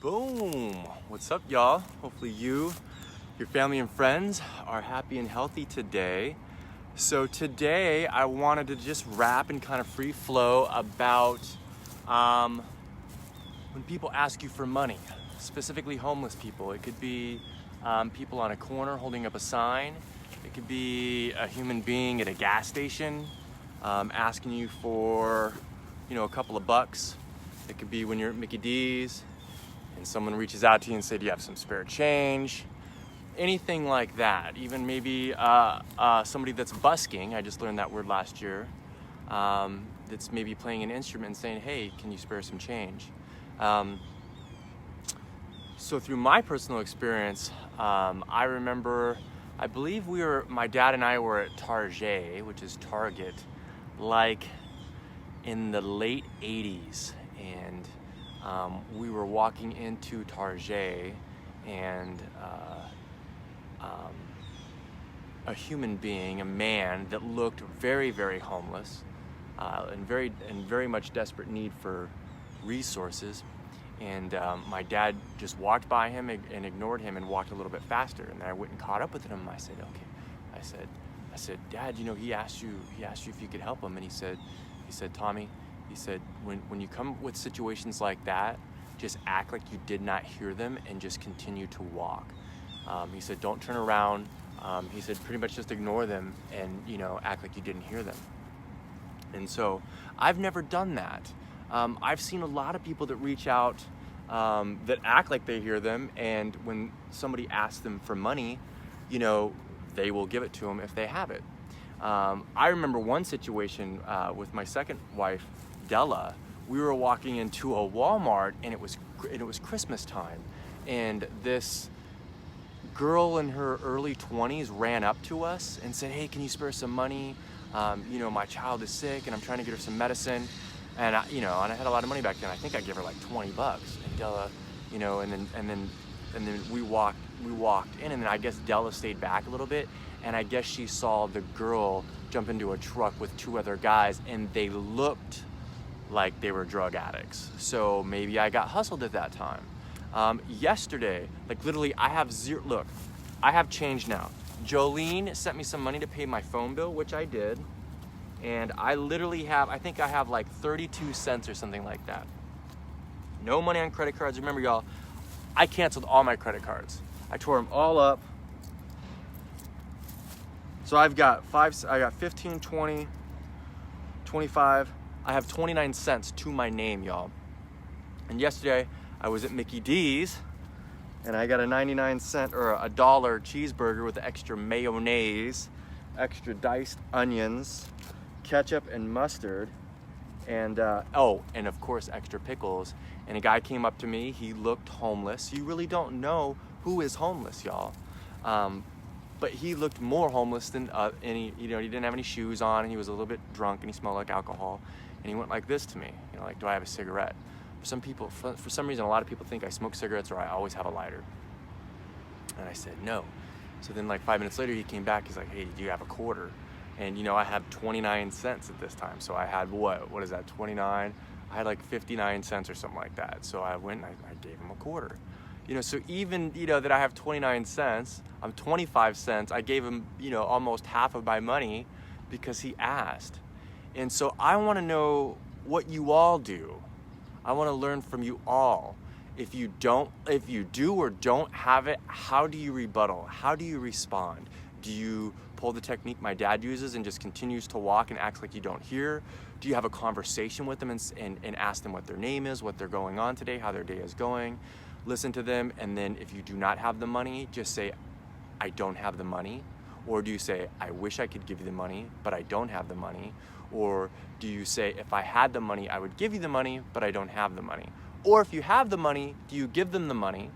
Boom! What's up, y'all? Hopefully your family and friends are happy and healthy today. So today I wanted to just rap and kind of free flow about when people ask you for money, specifically homeless people. It could be people on a corner holding up a sign. It could be a human being at a gas station asking you for, a couple of bucks. It could be when you're at Mickey D's and someone reaches out to you and said, "Do you have some spare change?" Anything like that. Even maybe somebody that's busking, I just learned that word last year, that's maybe playing an instrument and saying, "Hey, can you spare some change?" So through my personal experience, I remember, I believe my dad and I were at Target, which is Target, like in the late 80s. And we were walking into Target, and a human being, a man that looked very, very homeless and very much desperate need for resources. And my dad just walked by him and ignored him and walked a little bit faster. And then I went and caught up with him. I said, "Okay." I said, "Dad, he asked you if you could help him." And he said, "Tommy," he said, when you come with situations like that, just act like you did not hear them and just continue to walk. He said, "Don't turn around." He said, pretty much just ignore them and, act like you didn't hear them. And so I've never done that. I've seen a lot of people that reach out that act like they hear them, and when somebody asks them for money, they will give it to them if they have it. I remember one situation with my second wife, Della. We were walking into a Walmart, and it was Christmas time, and this girl in her early 20s ran up to us and said, "Hey, can you spare some money? My child is sick and I'm trying to get her some medicine." And I had a lot of money back then. I think I gave her like $20. And Della, and then we walked in, and then I guess Della stayed back a little bit, and I guess she saw the girl jump into a truck with two other guys, and they looked like they were drug addicts. So maybe I got hustled at that time. Yesterday, like literally, I have zero. Look, I have change now. Jolene sent me some money to pay my phone bill, which I did. And I literally I think I have like 32 cents or something like that. No money on credit cards. Remember, y'all, I canceled all my credit cards. I tore them all up. So I got 15, 20, 25. I have 29 cents to my name, y'all. And yesterday I was at Mickey D's, and I got a 99-cent or a $1 cheeseburger with extra mayonnaise, extra diced onions, ketchup and mustard, and and of course extra pickles. And a guy came up to me. He looked homeless. You really don't know who is homeless, y'all, but he looked more homeless than he didn't have any shoes on, and he was a little bit drunk, and he smelled like alcohol, and he went like this to me, like, "Do I have a cigarette?" For some reason, a lot of people think I smoke cigarettes or I always have a lighter, and I said no. So then like 5 minutes later, he came back. He's like, "Hey, do you have a quarter?" And I had 29 cents at this time. So I had what is that, 29? I had like 59 cents or something like that. So I went and I gave him a quarter. So even, that I have 29 cents, I'm 25 cents. I gave him, almost half of my money because he asked. And so I want to know what you all do. I want to learn from you all. If you do or don't have it, how do you rebuttal? How do you respond? Do you pull the technique my dad uses and just continues to walk and acts like you don't hear? Do you have a conversation with them and ask them what their name is, what they're going on today, how their day is going? Listen to them, and then if you do not have the money, just say, "I don't have the money." Or do you say, "I wish I could give you the money, but I don't have the money"? Or do you say, "If I had the money, I would give you the money, but I don't have the money"? Or if you have the money, do you give them the money?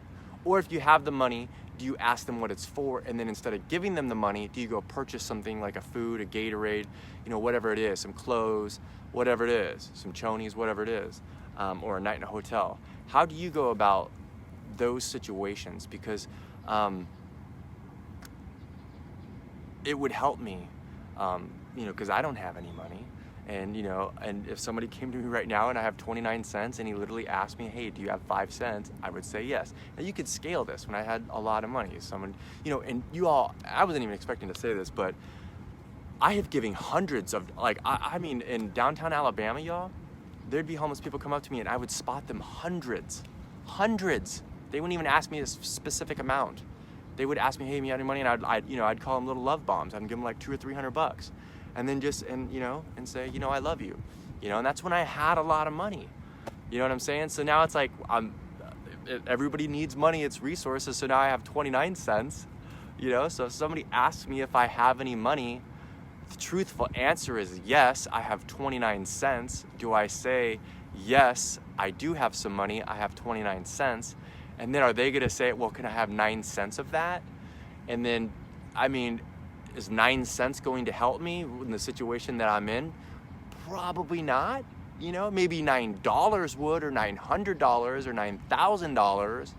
Or if you have the money, do you ask them what it's for, and then instead of giving them the money, do you go purchase something like a food, a Gatorade, whatever it is, some clothes, whatever it is, some chonies, whatever it is, or a night in a hotel? How do you go about those situations? Because it would help me, because I don't have any money, And you know, and if somebody came to me right now and I have 29 cents and he literally asked me, hey, do you have 5 cents? I would say yes. Now you could scale this when I had a lot of money. Someone, you know, and you all, I wasn't even expecting to say this, but I have given hundreds of, like, I mean, in downtown Alabama, y'all, there'd be homeless people come up to me and I would spot them hundreds. They wouldn't even ask me a specific amount. They would ask me, hey, you have any money? And I'd call them little love bombs. I'd give them like $200 or $300. And then and say, you know, I love you. You know, and that's when I had a lot of money. You know what I'm saying? So now it's like, everybody needs money, it's resources. So now I have 29 cents, you know? So if somebody asks me if I have any money, the truthful answer is yes, I have 29 cents. Do I say, yes, I do have some money, I have 29 cents? And then are they gonna say, well, can I have 9 cents of that? And then, I mean, is 9 cents going to help me in the situation that I'm in? Probably not. You know, maybe $9 would, or $900 or $9,000.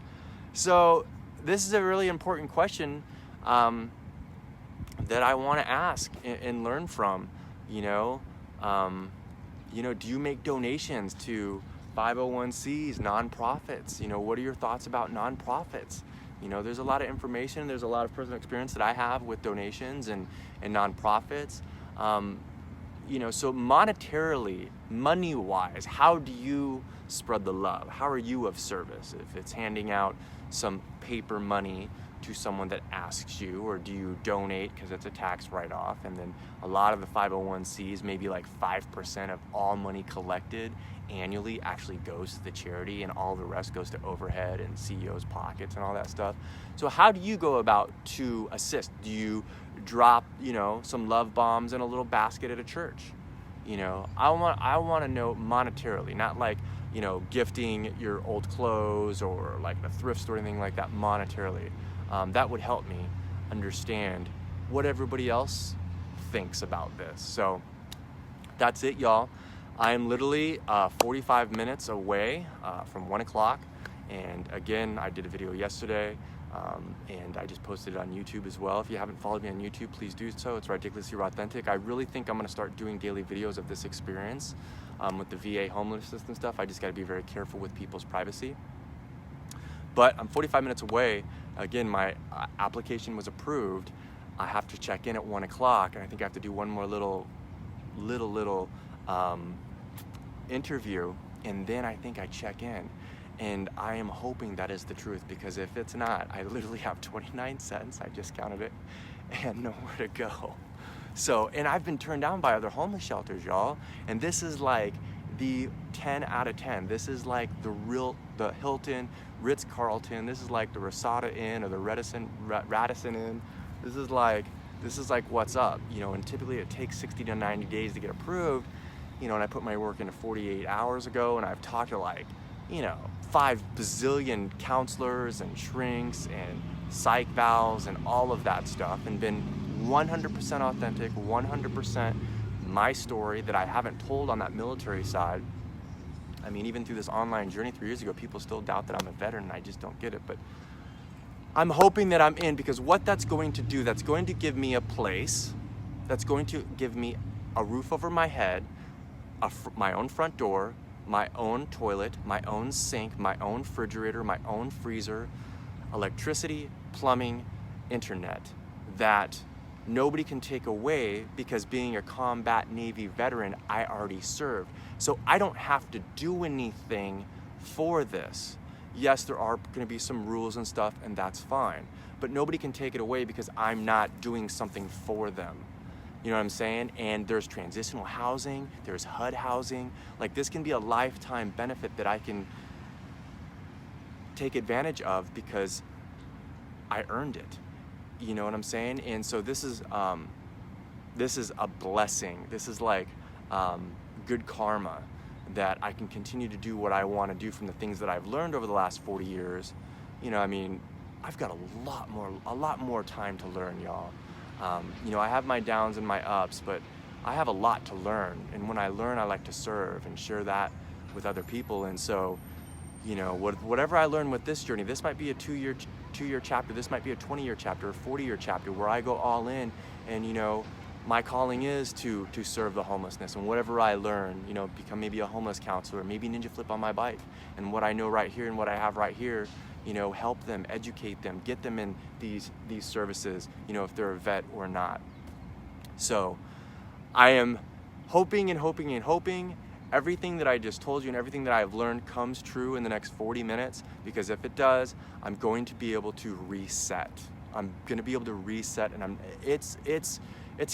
So this is a really important question that I want to ask and learn from. You know, do you make donations to 501c3s, nonprofits? You know, what are your thoughts about nonprofits? You know, there's a lot of information, there's a lot of personal experience that I have with donations and nonprofits. You know, so monetarily, money-wise, how do you spread the love? How are you of service? If it's handing out some paper money to someone that asks you, or do you donate because it's a tax write-off? And then a lot of the 501c's, maybe like 5% of all money collected annually actually goes to the charity, and all the rest goes to overhead and CEO's pockets and all that stuff. So how do you go about to assist? Do you drop, you know, some love bombs in a little basket at a church? You know, I want to know monetarily, not like, you know, gifting your old clothes or like a thrift store or anything like that monetarily. That would help me understand what everybody else thinks about this. So that's it, y'all. I'm literally 45 minutes away from 1 o'clock. And again, I did a video yesterday, and I just posted it on YouTube as well. If you haven't followed me on YouTube, please do so. It's ridiculously authentic. I really think I'm gonna start doing daily videos of this experience with the VA homelessness and stuff. I just gotta be very careful with people's privacy. But I'm 45 minutes away. Again, my application was approved. I have to check in at 1 o'clock, and I think I have to do one more little interview, and then I think I check in. And I am hoping that is the truth, because if it's not, I literally have 29 cents, I just counted it, and nowhere to go. So, and I've been turned down by other homeless shelters, y'all, and this is like the 10 out of 10. This is like the Hilton, Ritz-Carlton. This is like the Rasada Inn or the Radisson Inn. This is like what's up, you know. And typically it takes 60 to 90 days to get approved, you know. And I put my work into 48 hours ago, and I've talked to like, you know, 5 bazillion counselors and shrinks and psych valves and all of that stuff, and been 100% authentic, 100% my story that I haven't told on that military side. I mean, even through this online journey 3 years ago, people still doubt that I'm a veteran, and I just don't get it. But I'm hoping that I'm in, because what that's going to do, that's going to give me a place, that's going to give me a roof over my head, my own front door, my own toilet, my own sink, my own refrigerator, my own freezer, electricity, plumbing, internet, that nobody can take away, because being a combat Navy veteran, I already served. So I don't have to do anything for this. Yes, there are going to be some rules and stuff, and that's fine. But nobody can take it away because I'm not doing something for them. You know what I'm saying? And there's transitional housing, there's HUD housing. Like, this can be a lifetime benefit that I can take advantage of because I earned it. You know what I'm saying? And so this is a blessing. This is like good karma, that I can continue to do what I want to do from the things that I've learned over the last 40 years. You know, I mean, I've got a lot more time to learn, y'all. You know, I have my downs and my ups, but I have a lot to learn. And when I learn, I like to serve and share that with other people. And so, you know, whatever I learn with this journey, this might be a two-year chapter, this might be a 20-year chapter, a 40-year chapter, where I go all in and, you know, my calling is to serve the homelessness, and whatever I learn, you know, become maybe a homeless counselor, maybe ninja flip on my bike, and what I know right here and what I have right here, you know, help them, educate them, get them in these services, you know, if they're a vet or not. So I am hoping and hoping and hoping everything that I just told you and everything that I've learned comes true in the next 40 minutes, because if it does, I'm going to be able to reset. I'm gonna be able to reset, and it's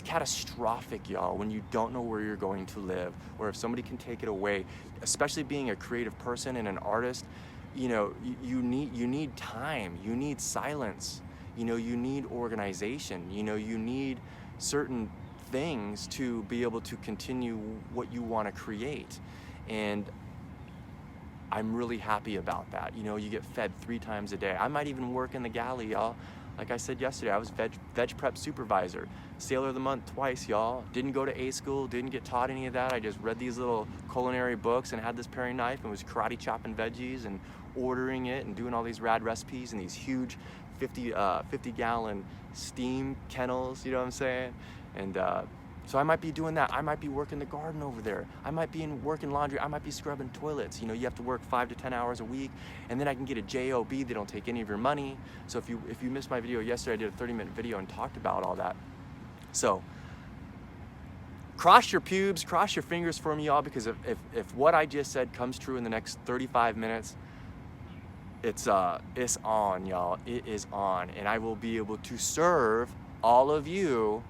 catastrophic, y'all, when you don't know where you're going to live, or if somebody can take it away, especially being a creative person and an artist. You know, you need time, you need silence, you know, you need organization, you know, you need certain things to be able to continue what you want to create. And I'm really happy about that. You know, you get fed 3 times a day. I might even work in the galley, y'all. Like I said yesterday, I was veg prep supervisor, Sailor of the Month twice, y'all. Didn't go to A school, didn't get taught any of that. I just read these little culinary books and had this paring knife and was karate chopping veggies and ordering it and doing all these rad recipes in these huge 50-gallon steam kennels, you know what I'm saying? And so I might be doing that. I might be working the garden over there. I might be working laundry. I might be scrubbing toilets. You know, you have to work 5 to 10 hours a week, and then I can get a job. They don't take any of your money. So if you missed my video yesterday, I did a 30-minute video and talked about all that. So cross your pubes, cross your fingers for me, y'all, because if what I just said comes true in the next 35 minutes, it's on, y'all. It is on, and I will be able to serve all of you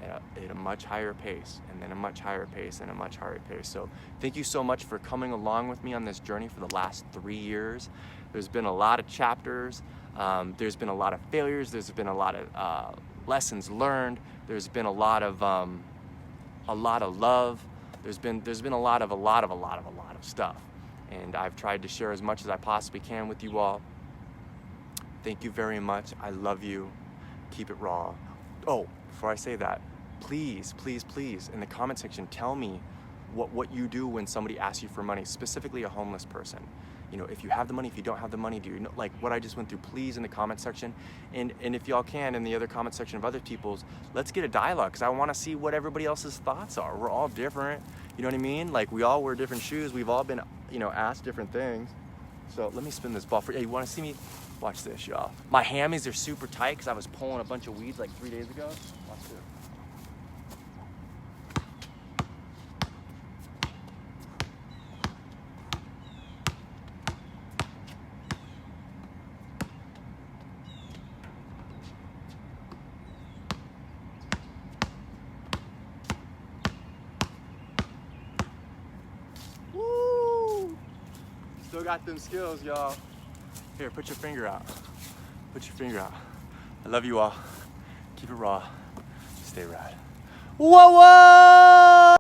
at a much higher pace, and then a much higher pace, and a much higher pace. So thank you so much for coming along with me on this journey for the last 3 years. There's been a lot of chapters. There's been a lot of failures. There's been a lot of lessons learned. There's been a lot of love. There's been a lot of stuff. And I've tried to share as much as I possibly can with you all. Thank you very much. I love you. Keep it raw. Oh, before I say that, please, please, please, in the comment section, tell me what you do when somebody asks you for money, specifically a homeless person. You know, if you have the money, if you don't have the money, do you know, like what I just went through, please, in the comment section. And if y'all can, in the other comment section of other people's, let's get a dialogue, because I want to see what everybody else's thoughts are. We're all different, you know what I mean? Like, we all wear different shoes. We've all been, you know, asked different things. So let me spin this ball for you. Hey, you want to see me? Watch this, y'all. My hammies are super tight because I was pulling a bunch of weeds like 3 days ago. Watch this. Woo! Still got them skills, y'all. Here, put your finger out. Put your finger out. I love you all. Keep it raw. Stay rad. Whoa, whoa!